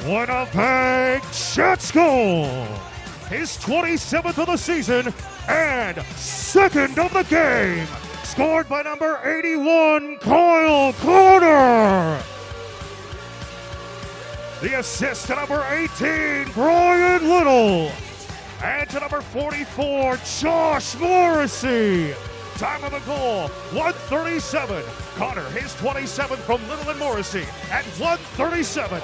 Winnipeg Jets goal. His 27th of the season and second of the game. Scored by number 81, Kyle Carter. The assist to number 18, Brian Little. And to number 44, Josh Morrissey. Time of the goal, 1:37. Carter, his 27th from Little and Morrissey at 1:37.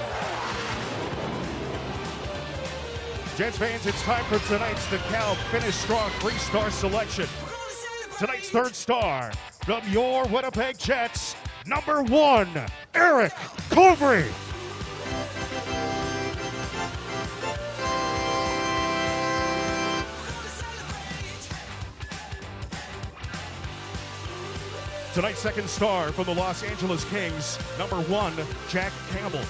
Jets fans, it's time for tonight's DeKalb Finish Strong 3-star selection. Tonight's third star from your Winnipeg Jets, number 1, Eric Covry. Tonight's second star from the Los Angeles Kings, number 1, Jack Campbell.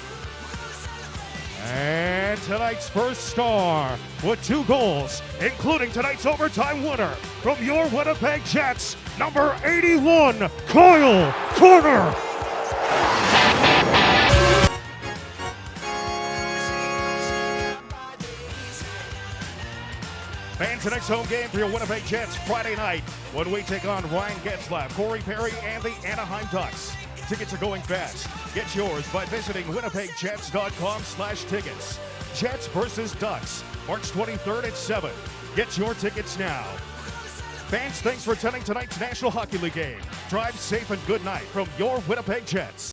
And tonight's first star with 2 goals, including tonight's overtime winner from your Winnipeg Jets, number 81, Kyle Carter. And tonight's home game for your Winnipeg Jets Friday night when we take on Ryan Getzlaf, Corey Perry, and the Anaheim Ducks. Tickets are going fast. Get yours by visiting winnipegjets.com/tickets. Jets versus Ducks, March 23rd at 7. Get your tickets now. Fans, thanks for attending tonight's National Hockey League game. Drive safe and good night from your Winnipeg Jets.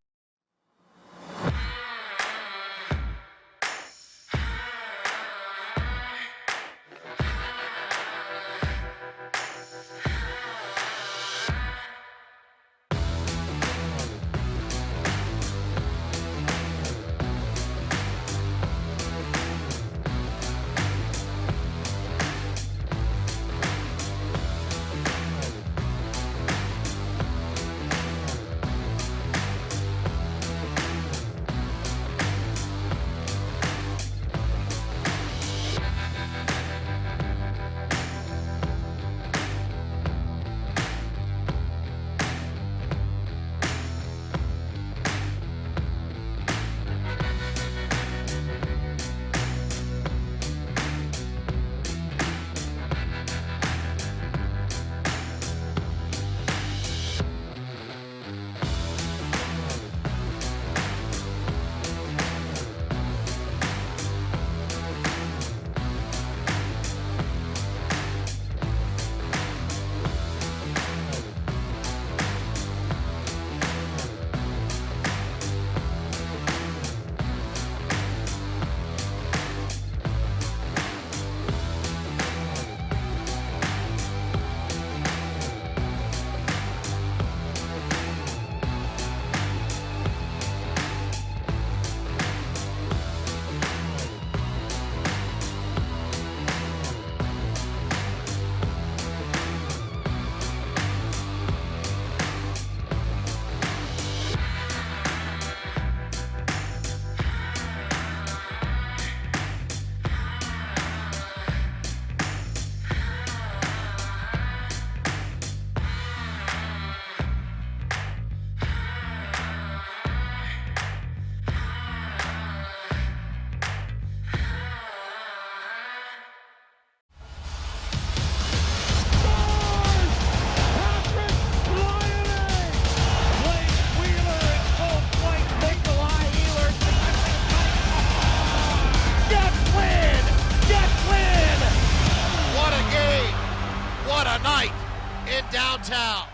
Downtown.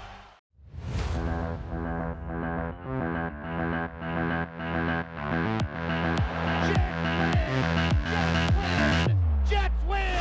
Jets win!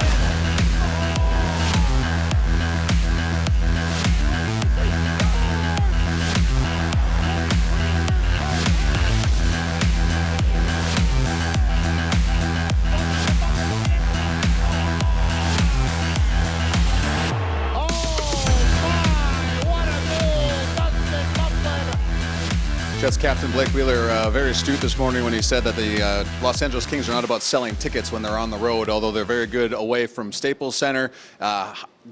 Jets captain Blake Wheeler very astute this morning when he said that the Los Angeles Kings are not about selling tickets when they're on the road, although they're very good away from Staples Center.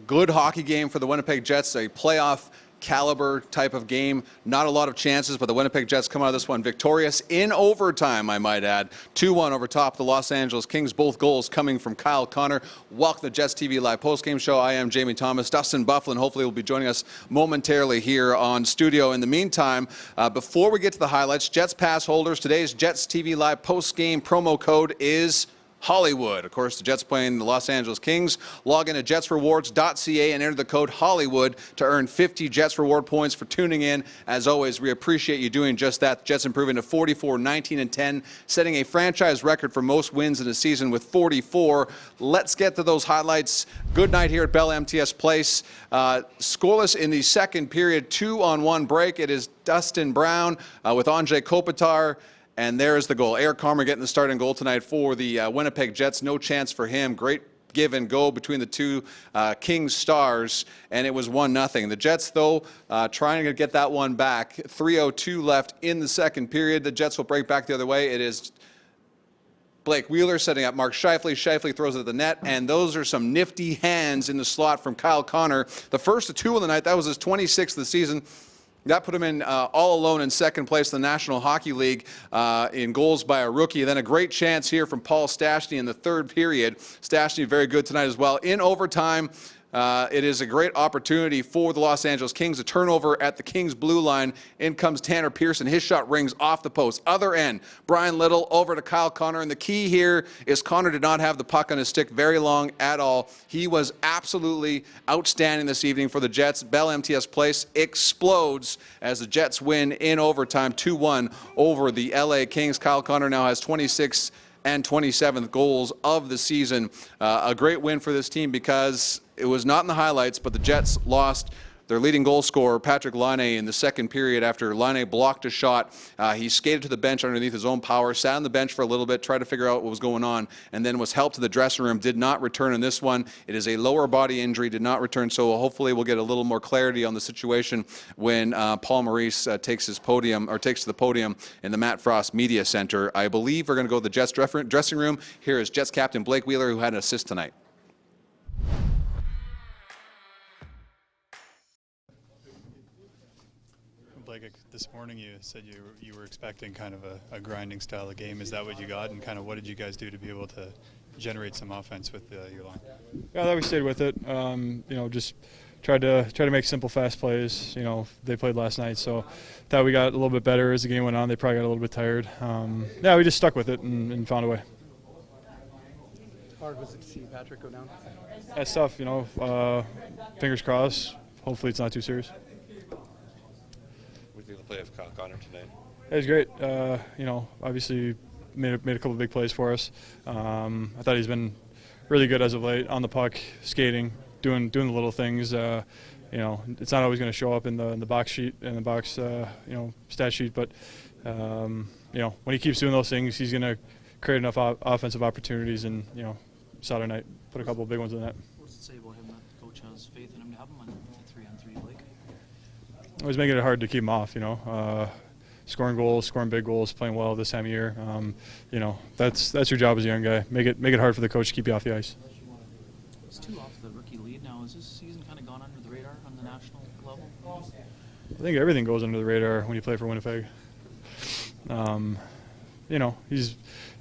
Good hockey game for the Winnipeg Jets, a playoff caliber type of game. Not a lot of chances, but the Winnipeg Jets come out of this one victorious in overtime, I might add. 2-1 over top the Los Angeles Kings, both goals coming from Kyle Connor. Welcome to the JetsTV Live postgame show. I am Jamie Thomas. Dustin Bufflin hopefully will be joining us momentarily here on studio. In the meantime, before we get to the highlights, Jets pass holders, today's JetsTV Live postgame promo code is Hollywood. Of course, the Jets playing the Los Angeles Kings. Log in to jetsrewards.ca and enter the code Hollywood to earn 50 Jets reward points for tuning in. As always, we appreciate you doing just that. The Jets improving to 44, 19, and 10, setting a franchise record for most wins in a season with 44. Let's get to those highlights. Good night here at Bell MTS Place. Scoreless in the second period, 2-on-1 break. It is Dustin Brown with Andrei Kopitar. And there's the goal. Eric Comrie getting the starting goal tonight for the Winnipeg Jets. No chance for him. Great give and go between the two Kings stars, and it was 1-0. The Jets, though, trying to get that one back. 3:02 left in the second period. The Jets will break back the other way. It is Blake Wheeler setting up Mark Scheifele. Scheifele throws it at the net, and those are some nifty hands in the slot from Kyle Connor. The first of two of the night. That was his 26th of the season. That put him in all alone in second place in the National Hockey League in goals by a rookie. Then a great chance here from Paul Stastny in the third period. Stastny very good tonight as well. In overtime, it is a great opportunity for the Los Angeles Kings. A turnover at the Kings blue line. In comes Tanner Pearson. His shot rings off the post. Other end, Brian Little over to Kyle Connor. And the key here is Connor did not have the puck on his stick very long at all. He was absolutely outstanding this evening for the Jets. Bell MTS Place explodes as the Jets win in overtime 2-1 over the LA Kings. Kyle Connor now has 26 and 27th goals of the season. A great win for this team because it was not in the highlights, but the Jets lost their leading goal scorer, Patrick Laine, in the second period after Laine blocked a shot. He skated to the bench underneath his own power, sat on the bench for a little bit, tried to figure out what was going on, and then was helped to the dressing room. Did not return in this one. It is a lower body injury, did not return, so hopefully we'll get a little more clarity on the situation when Paul Maurice takes to the podium in the Matt Frost Media Center. I believe we're going to go to the Jets dressing room. Here is Jets captain Blake Wheeler, who had an assist tonight. Blake, this morning you said you were expecting kind of a grinding style of game. Is that what you got? And kind of what did you guys do to be able to generate some offense with your line? Yeah, I thought we stayed with it. Just tried to make simple, fast plays. They played last night, so thought we got a little bit better as the game went on. They probably got a little bit tired. We just stuck with it and found a way. How hard was it to see Patrick go down? That's tough, fingers crossed. Hopefully it's not too serious. What do you think of the play of Kyle Connor tonight? It was great. Obviously made a couple of big plays for us. I thought he's been really good as of late on the puck, skating, doing the little things. It's not always going to show up in the box sheet, stat sheet, but when he keeps doing those things, he's going to create enough offensive opportunities. And Saturday night put a couple of big ones in that. What's it say about him that the coach has faith in him to have him on the 3-on-3, Blake? It was making it hard to keep him off. Scoring goals, scoring big goals, playing well this time of year. That's your job as a young guy. Make it hard for the coach to keep you off the ice. It's 2 off the rookie lead now. Is this season kind of gone under the radar on the national level? I think everything goes under the radar when you play for Winnipeg.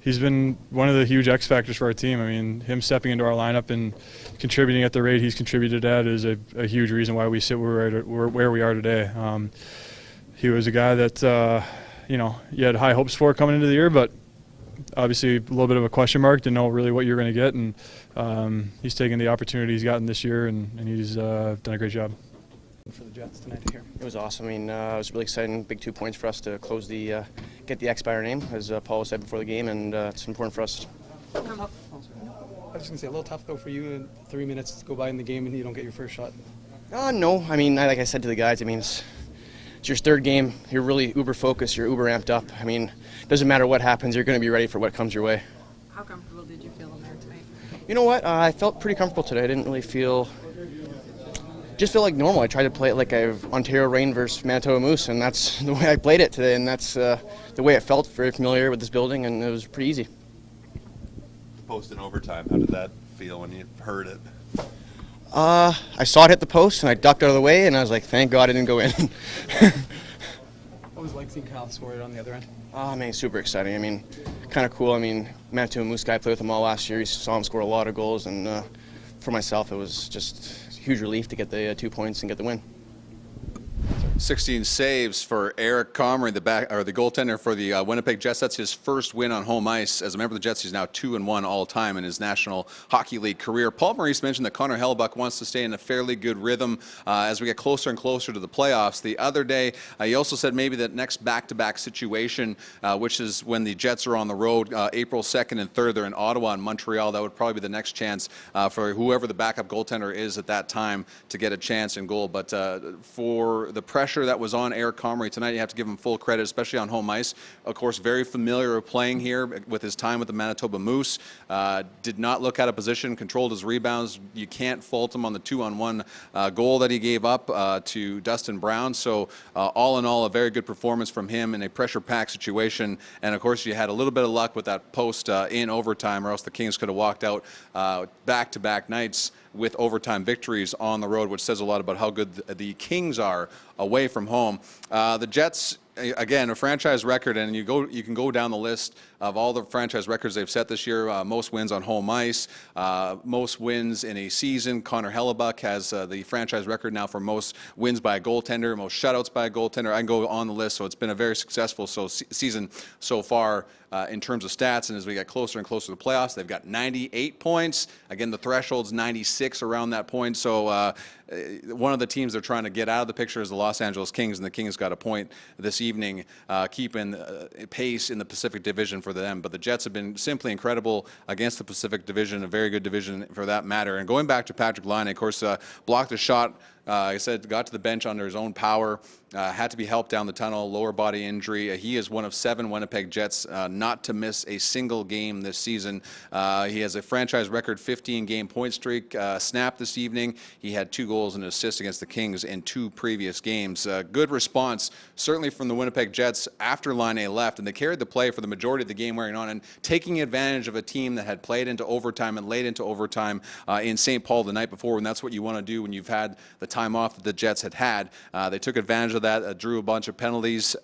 He's been one of the huge X factors for our team. I mean, him stepping into our lineup and contributing at the rate he's contributed at is a huge reason why we sit where we are today. He was a guy that you had high hopes for coming into the year, but obviously a little bit of a question mark, didn't know really what you were going to get, and he's taken the opportunity he's gotten this year, and he's done a great job. For the Jets tonight here. It was awesome. I mean, it was really exciting. Big 2 points for us to close get the X by our name, as Paul said before the game, and it's important for us. I was just going to say, a little tough, though, for you in 3 minutes to go by in the game and you don't get your first shot. No. I mean, like I said to the guys, it's your third game. You're really uber focused. You're uber amped up. I mean, it doesn't matter what happens. You're going to be ready for what comes your way. How comfortable did you feel in there tonight? You know what? I felt pretty comfortable today. I didn't really feel like normal. I tried to play it like I've Ontario Reign versus Manitoba Moose, and that's the way I played it today, and that's the way it felt. Very familiar with this building, and it was pretty easy. The post in overtime, how did that feel when you heard it? I saw it hit the post and I ducked out of the way and I was like, thank God it didn't go in. What was it like seeing Kyle score it on the other end? I mean, super exciting. I mean, kind of cool. I mean, Manitoba Moose guy, played with him all last year. You saw him score a lot of goals, and for myself, it was just a huge relief to get the 2 points and get the win. 16 saves for Eric Comrie, the goaltender for the Winnipeg Jets. That's his first win on home ice. As a member of the Jets, he's now 2-1 all time in his National Hockey League career. Paul Maurice mentioned that Connor Hellebuck wants to stay in a fairly good rhythm as we get closer and closer to the playoffs. The other day, he also said maybe that next back-to-back situation, which is when the Jets are on the road, April 2nd and 3rd, they're in Ottawa and Montreal. That would probably be the next chance for whoever the backup goaltender is at that time to get a chance in goal. But for the pressure that was on Eric Comrie tonight, you have to give him full credit, especially on home ice. Of course, very familiar with playing here with his time with the Manitoba Moose. Did not look out of position, controlled his rebounds. You can't fault him on the 2-on-1 goal that he gave up to Dustin Brown. So all in all, a very good performance from him in a pressure-packed situation. And of course, you had a little bit of luck with that post in overtime, or else the Kings could have walked out back-to-back nights with overtime victories on the road, which says a lot about how good the Kings are away from home. The Jets, again, a franchise record, and you can go down the list of all the franchise records they've set this year. Most wins on home ice, most wins in a season. Connor Hellebuck has the franchise record now for most wins by a goaltender, most shutouts by a goaltender. I can go on the list, so it's been a very successful season so far in terms of stats. And as we get closer and closer to the playoffs, they've got 98 points. Again, the threshold's 96 around that point. So one of the teams they're trying to get out of the picture is the Los Angeles Kings, and the Kings got a point this evening, keeping pace in the Pacific Division for them. But the Jets have been simply incredible against the Pacific Division, a very good division for that matter. And going back to Patrick Laine, of course, blocked a shot. He said got to the bench under his own power, had to be helped down the tunnel, lower body injury. He is one of 7 Winnipeg Jets not to miss a single game this season. He has a franchise record 15-game point streak snapped this evening. He had 2 goals and an assist against the Kings in 2 previous games. Good response, certainly from the Winnipeg Jets after Laine left, and they carried the play for the majority of the game wearing on and taking advantage of a team that had played into overtime and late into overtime in St. Paul the night before, and that's what you want to do when you've had the time off that the Jets had. They took advantage of that, drew a bunch of penalties.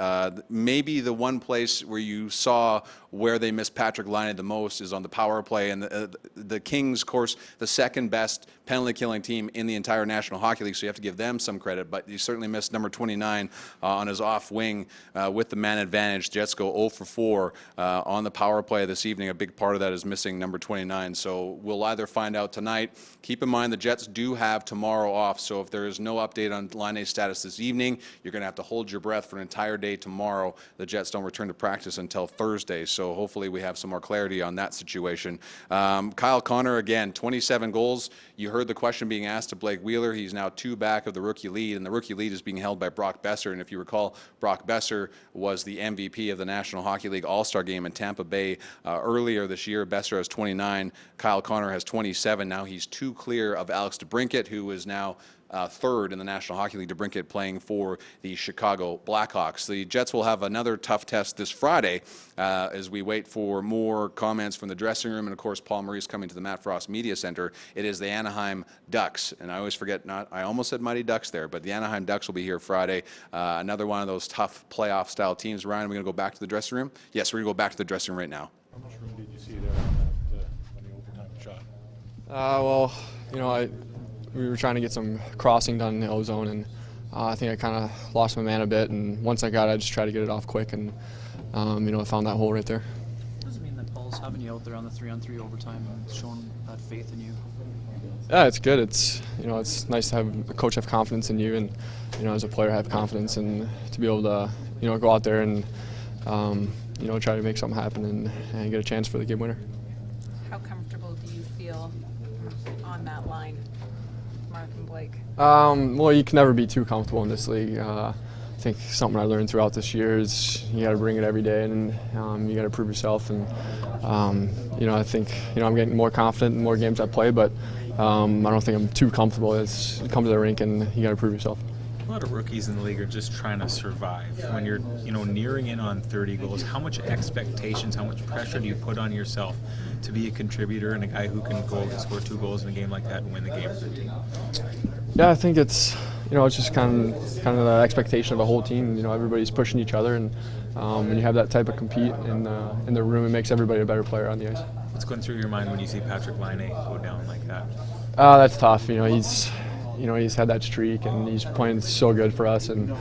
Maybe the one place where you saw where they missed Patrick Laine the most is on the power play. And the Kings, of course, the second best penalty-killing team in the entire National Hockey League, so you have to give them some credit. But you certainly missed number 29 on his off wing with the man advantage. Jets go 0 for 4 on the power play this evening. A big part of that is missing number 29. So we'll either find out tonight. Keep in mind the Jets do have tomorrow off, so if there is no update on Laine's status this evening, you're going to have to hold your breath for an entire day tomorrow. The Jets don't return to practice until Thursday, so hopefully we have some more clarity on that situation. Kyle Connor, again, 27 goals. You heard the question being asked to Blake Wheeler. He's now 2 back of the rookie lead, and the rookie lead is being held by Brock Besser. And if you recall, Brock Besser was the MVP of the National Hockey League All-Star Game in Tampa Bay earlier this year. Besser has 29. Kyle Connor has 27. Now he's 2 clear of Alex DeBrincat, who is now 3rd in the National Hockey League. DeBrincat playing for the Chicago Blackhawks. The Jets will have another tough test this Friday as we wait for more comments from the dressing room, and of course Paul Maurice coming to the Matt Frost Media Center. It is the Anaheim Ducks, and I always forget, I almost said Mighty Ducks there, but the Anaheim Ducks will be here Friday. Another one of those tough playoff style teams. Ryan, are we going to go back to the dressing room? Yes, we're going to go back to the dressing room right now. How much room did you see there on the overtime shot? Well, you know, we were trying to get some crossing done in the O-zone, and I think I kind of lost my man a bit, and once I got it, I just tried to get it off quick, and you know, I found that hole right there. What does it mean that Paul's having you out there on the 3-on-3 overtime and showing that faith in you? Yeah, it's good. It's, you know, it's nice to have a coach have confidence in you, and you know, as a player have confidence, and to be able to, you know, go out there and you know, try to make something happen and get a chance for the game winner. How comfortable do you feel on that line, Mark and Blake? Well, you can never be too comfortable in this league. I think something I learned throughout this year is you got to bring it every day, and you got to prove yourself. And you know, I think, you know, I'm getting more confident in more games I play, but I don't think I'm too comfortable. You come to the rink and you got to prove yourself. A lot of rookies in the league are just trying to survive. When you're, nearing in on 30 goals, how much expectations, how much pressure do you put on yourself to be a contributor and a guy who can go score 2 goals in a game like that and win the game for the team? Yeah, I think it's it's just kind of the expectation of the whole team. Everybody's pushing each other, and when you have that type of compete in the room, it makes everybody a better player on the ice. What's going through your mind when you see Patrick Laine go down like that? That's tough. He's had that streak, and he's playing so good for us, and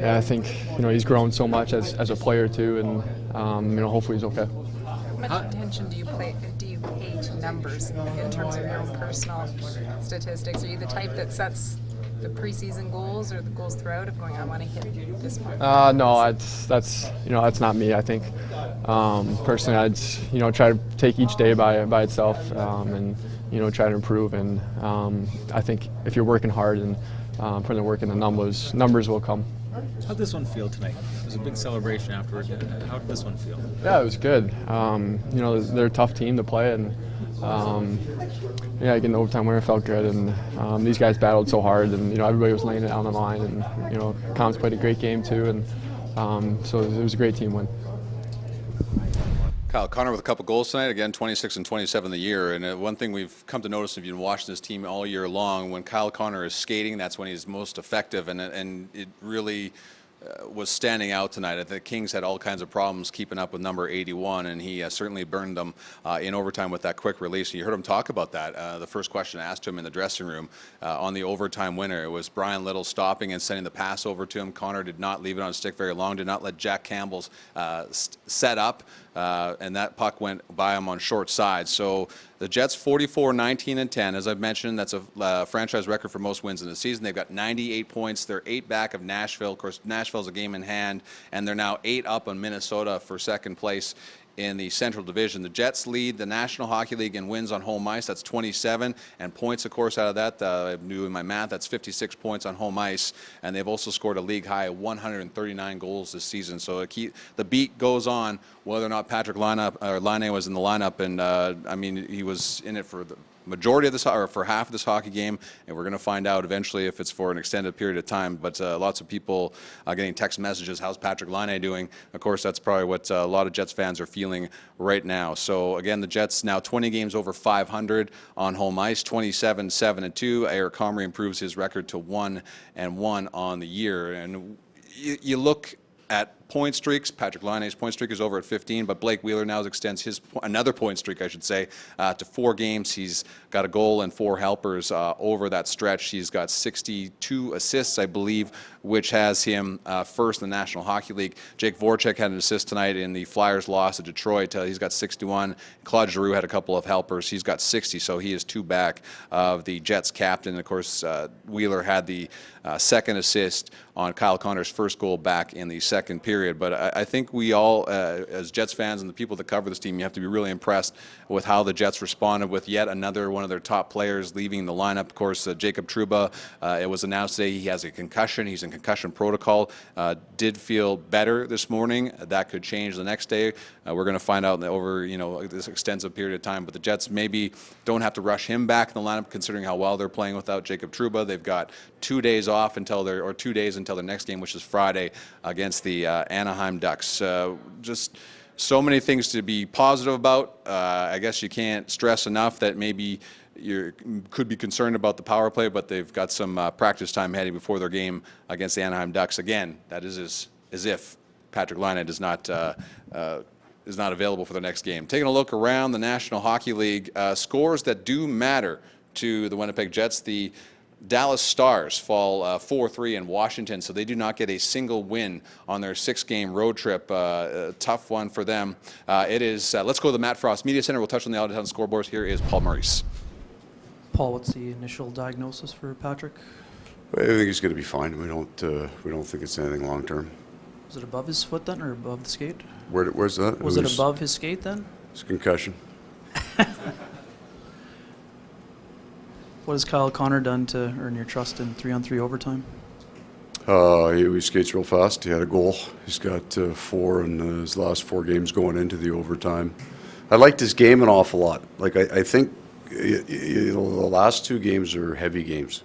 I think he's grown so much as a player too, and hopefully he's okay. How much attention do you pay to numbers in terms of your own personal statistics? Are you the type that sets the preseason goals or the goals throughout of going, I want to hit this mark? No, that's not me. I think personally, I'd try to take each day by itself, and try to improve. And I think if you're working hard and putting the work in, the numbers will come. How'd this one feel tonight? It was a big celebration afterward. How did this one feel? Yeah, it was good. They're a tough team to play, and getting the overtime winner felt good. And these guys battled so hard, and everybody was laying it on the line. And Com's played a great game too, and so it was a great team win. Kyle Connor with a couple goals tonight, again 26 and 27 the year. And one thing we've come to notice if you've been watching this team all year long, when Kyle Connor is skating, that's when he's most effective, and it really was standing out tonight. The Kings had all kinds of problems keeping up with number 81, and he certainly burned them in overtime with that quick release. And you heard him talk about that. The first question asked to him in the dressing room on the overtime winner, it was Brian Little stopping and sending the pass over to him. Connor did not leave it on stick very long, did not let Jack Campbell's set up, and that puck went by him on short side. So the Jets 44, 19, and 10. As I've mentioned, that's a franchise record for most wins in the season. They've got 98 points. They're 8 back of Nashville. Of course, Nashville's a game in hand, and they're now 8 up on Minnesota for second place in the Central Division. The Jets lead the National Hockey League in wins on home ice. That's 27, and points, of course, out of that. I'm doing my math. That's 56 points on home ice, and they've also scored a league high of 139 goals this season. So the beat goes on, whether or not Patrick Laine was in the lineup, and he was in it for the majority of this, or for half of this hockey game, and we're going to find out eventually if it's for an extended period of time. But lots of people getting text messages, how's Patrick Laine doing? Of course, that's probably what a lot of Jets fans are feeling right now. So again, the Jets now 20 games over 500 on home ice, 27, 7-2. Eric Comrie improves his record to 1-1 on the year. And you look at point streaks. Patrick Laine's point streak is over at 15, but Blake Wheeler now extends his another point streak, I should say, to 4 games. He's got a goal and 4 helpers over that stretch. He's got 62 assists, I believe, which has him first in the National Hockey League. Jake Voracek had an assist tonight in the Flyers' loss to Detroit. He's got 61. Claude Giroux had a couple of helpers. He's got 60, so he is 2 back of the Jets captain. Of course, Wheeler had the second assist on Kyle Connor's first goal back in the second period. But I think we all, as Jets fans and the people that cover this team, you have to be really impressed with how the Jets responded with yet another one of their top players leaving the lineup. Of course, Jacob Trouba, it was announced today he has a concussion. He's in concussion protocol. Did feel better this morning. That could change the next day. We're going to find out over this extensive period of time. But the Jets maybe don't have to rush him back in the lineup, considering how well they're playing without Jacob Trouba. They've got 2 days off until 2 days until their next game, which is Friday against the Anaheim Ducks. Just so many things to be positive about. I guess you can't stress enough that maybe you could be concerned about the power play, but they've got some practice time heading before their game against the Anaheim Ducks. Again, that is as if Patrick Laine is not available for the next game. Taking a look around the National Hockey League, scores that do matter to the Winnipeg Jets. The Dallas Stars fall 4-3 in Washington, so they do not get a single win on their 6-game road trip. Tough one for them. It is. Let's go to the Matt Frost Media Center. We'll touch on the out-of-town scoreboards. Here is Paul Maurice. Paul, what's the initial diagnosis for Patrick? I think he's going to be fine. We don't think it's anything long term. Was it above his foot then, or above the skate? Where's that? Was it above his skate then? It's a concussion. What has Kyle Connor done to earn your trust in 3-on-3 overtime? He skates real fast. He had a goal. He's got 4 in his last 4 games going into the overtime. I liked his game an awful lot. I think the last 2 games are heavy games.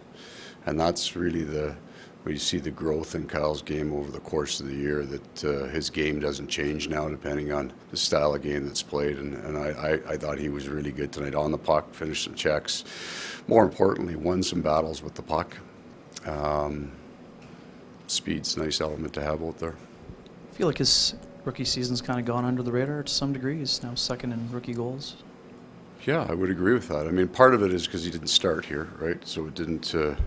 And that's really where you see the growth in Kyle's game over the course of the year, that his game doesn't change now depending on the style of game that's played. And I thought he was really good tonight on the puck, finished some checks. More importantly, won some battles with the puck. Speed's a nice element to have out there. I feel like his rookie season's kind of gone under the radar to some degree. He's now second in rookie goals. Yeah, I would agree with that. I mean, part of it is because he didn't start here, right? So it didn't, and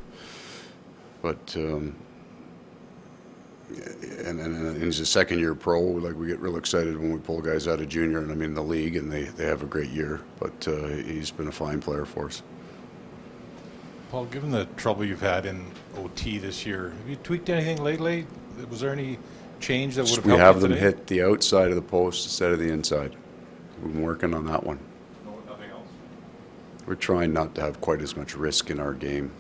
he's a second-year pro. Like, we get real excited when we pull guys out of junior, and I mean, the league, and they have a great year. But he's been a fine player for us. Paul, given the trouble you've had in OT this year, have you tweaked anything lately? Was there any change that would have helped you We have them today? hit the outside of the post instead of the inside. We've been working on that one. No, nothing else? We're trying not to have quite as much risk in our game.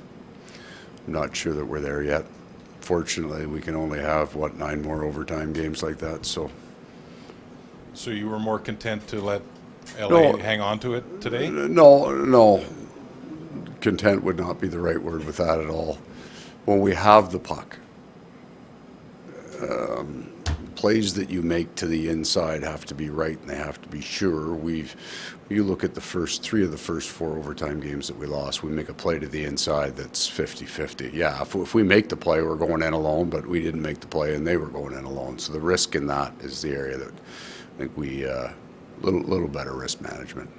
I'm not sure that we're there yet. Fortunately, we can only have, 9 more overtime games like that, so. So you were more content to let LA No. hang on to it today? No. Content would not be the right word with that at all. When we have the puck, plays that you make to the inside have to be right and they have to be sure. You look at the first 3 of the first 4 overtime games that we lost, we make a play to the inside that's 50-50. Yeah, if we make the play, we're going in alone, but we didn't make the play and they were going in alone. So the risk in that is the area that I think we little better risk management.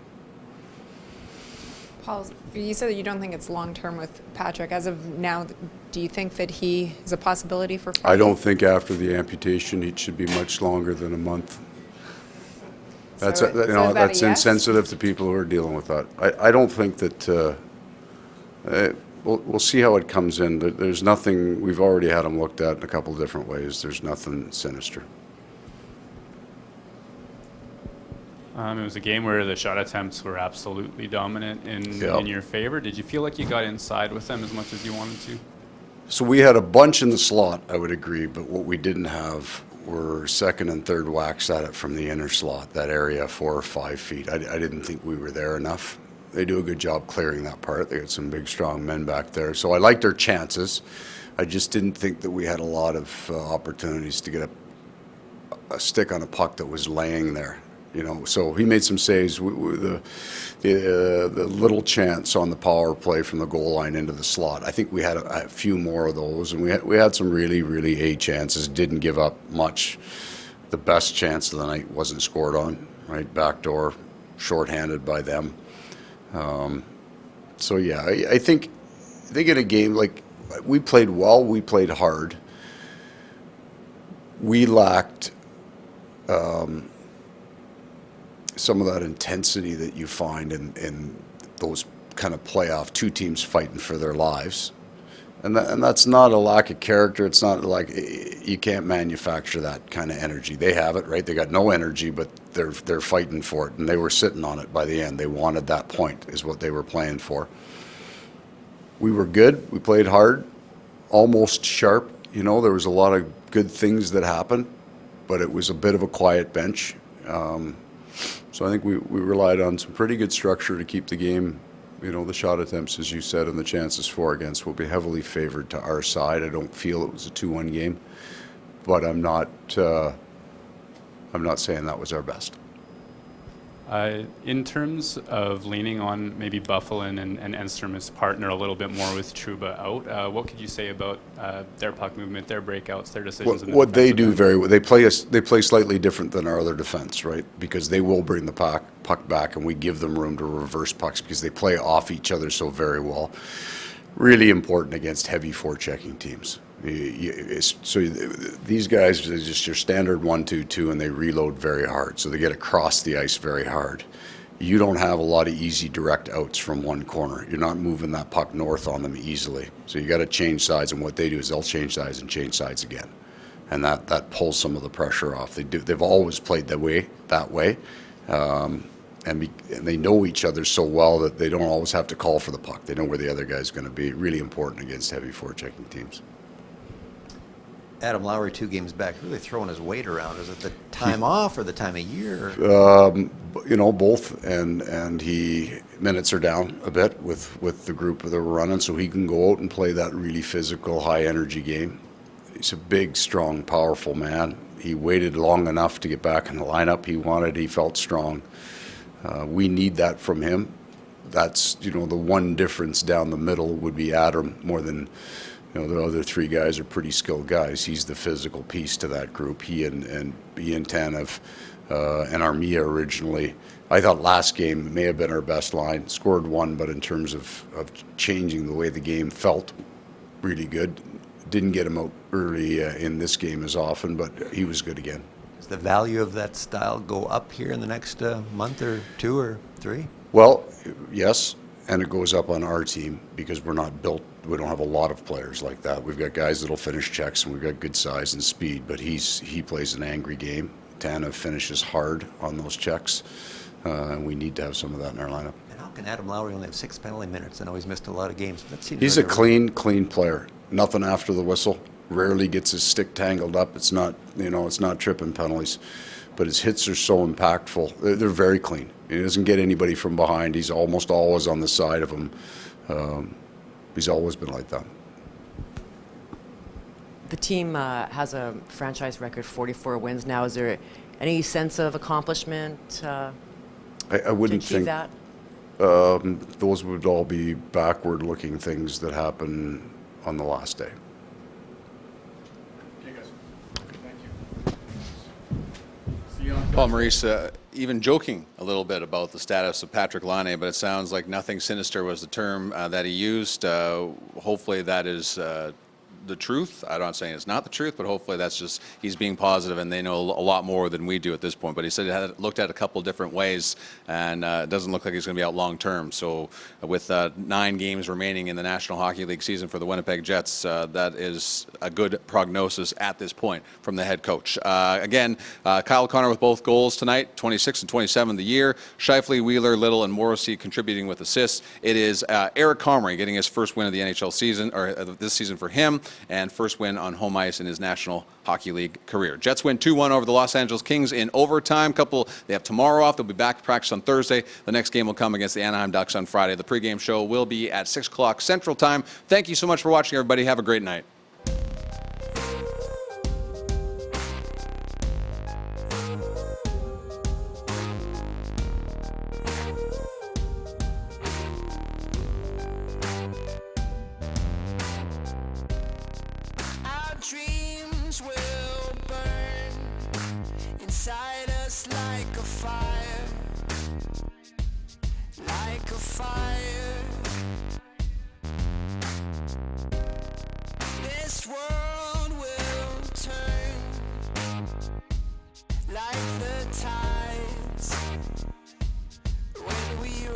Paul, you said that you don't think it's long-term with Patrick. As of now, do you think that he is a possibility for I don't think after the amputation it should be much longer than a month. That's So is that a that's yes? insensitive to people who are dealing with that. I don't think that. We'll see how it comes in. There's nothing. We've already had him looked at in a couple of different ways. There's nothing sinister. It was a game where the shot attempts were absolutely dominant in your favor. Did you feel like you got inside with them as much as you wanted to? So we had a bunch in the slot, I would agree, but what we didn't have were second and third whacks at it from the inner slot, that area 4 or 5 feet. I didn't think we were there enough. They do a good job clearing that part. They got some big, strong men back there. So I liked their chances. I just didn't think that we had a lot of opportunities to get a stick on a puck that was laying there. So he made some saves. The little chance on the power play from the goal line into the slot, I think we had a few more of those, and we had some really, really A chances. Didn't give up much. The best chance of the night wasn't scored on, right? Backdoor, shorthanded by them. So yeah, I think in a game like we played well, we played hard. We lacked. Some of that intensity that you find in those kind of playoff 2 teams fighting for their lives. And that's not a lack of character. It's not like you can't manufacture that kind of energy. They have it, right? They got no energy, but they're fighting for it, and they were sitting on it by the end. They wanted that point is what they were playing for. We were good. We played hard, almost sharp. There was a lot of good things that happened, but it was a bit of a quiet bench. So I think we relied on some pretty good structure to keep the game, the shot attempts, as you said, and the chances for against will be heavily favored to our side. I don't feel it was a 2-1 game, but I'm not saying that was our best. In terms of leaning on maybe Bufflin and Enstrom as partner a little bit more with Trouba out, what could you say about their puck movement, their breakouts, their decisions? What they do very well, they play slightly different than our other defense, right? Because they will bring the puck back, and we give them room to reverse pucks because they play off each other so very well. Really important against heavy forechecking teams. So these guys are just your standard 1-2-2, and they reload very hard. So they get across the ice very hard. You don't have a lot of easy direct outs from one corner. You're not moving that puck north on them easily. So you got to change sides, and what they do is they'll change sides and change sides again, and that pulls some of the pressure off. They've always played that way, and they know each other so well that they don't always have to call for the puck. They know where the other guy's going to be. Really important against heavy forechecking teams. Adam Lowry 2 games back, really throwing his weight around. Is it the time off or the time of year? both, and he minutes are down a bit with the group that we're running, so he can go out and play that really physical, high energy game. He's a big, strong, powerful man. He waited long enough to get back in the lineup he felt strong. We need that from him. That's, the one difference down the middle would be Adam more than, the other three guys are pretty skilled guys. He's the physical piece to that group. He and Tanev and Armia originally. I thought last game may have been our best line. Scored one, but in terms of changing the way the game felt, really good. Didn't get him out early in this game as often, but he was good again. Does the value of that style go up here in the next month or 2 or 3? Well, yes, and it goes up on our team because we're not built. We don't have a lot of players like that. We've got guys that'll finish checks, and we've got good size and speed. But he plays an angry game. Tanev finishes hard on those checks, and we need to have some of that in our lineup. And how can Adam Lowry only have 6 penalty minutes? I know he's missed a lot of games. But that seems He's a regular. clean player. Nothing after the whistle. Rarely gets his stick tangled up. It's not, it's not tripping penalties. But his hits are so impactful. They're very clean. He doesn't get anybody from behind. He's almost always on the side of him. He's always been like that. The team has a franchise record, 44 wins now. Is there any sense of accomplishment I wouldn't to achieve think that? those would all be backward-looking things that happen on the last day. Paul Maurice, even joking a little bit about the status of Patrick Laine, but it sounds like nothing sinister was the term that he used. Hopefully that is the truth. I'm not saying it's not the truth, but hopefully that's just he's being positive, and they know a lot more than we do at this point. But he said he had looked at a couple different ways, and it doesn't look like he's going to be out long term. So with 9 games remaining in the National Hockey League season for the Winnipeg Jets, that is a good prognosis at this point from the head coach. Again, Kyle Connor with both goals tonight, 26 and 27 the year. Scheifele, Wheeler, Little, and Morrissey contributing with assists. It is Eric Comrie getting his first win of the NHL season, or this season for him, and first win on home ice in his National Hockey League career. Jets win 2-1 over the Los Angeles Kings in overtime. They have tomorrow off. They'll be back to practice on Thursday. The next game will come against the Anaheim Ducks on Friday. The pregame show will be at 6 o'clock Central Time. Thank you so much for watching, everybody. Have a great night. Dreams will burn inside us like a fire, like a fire.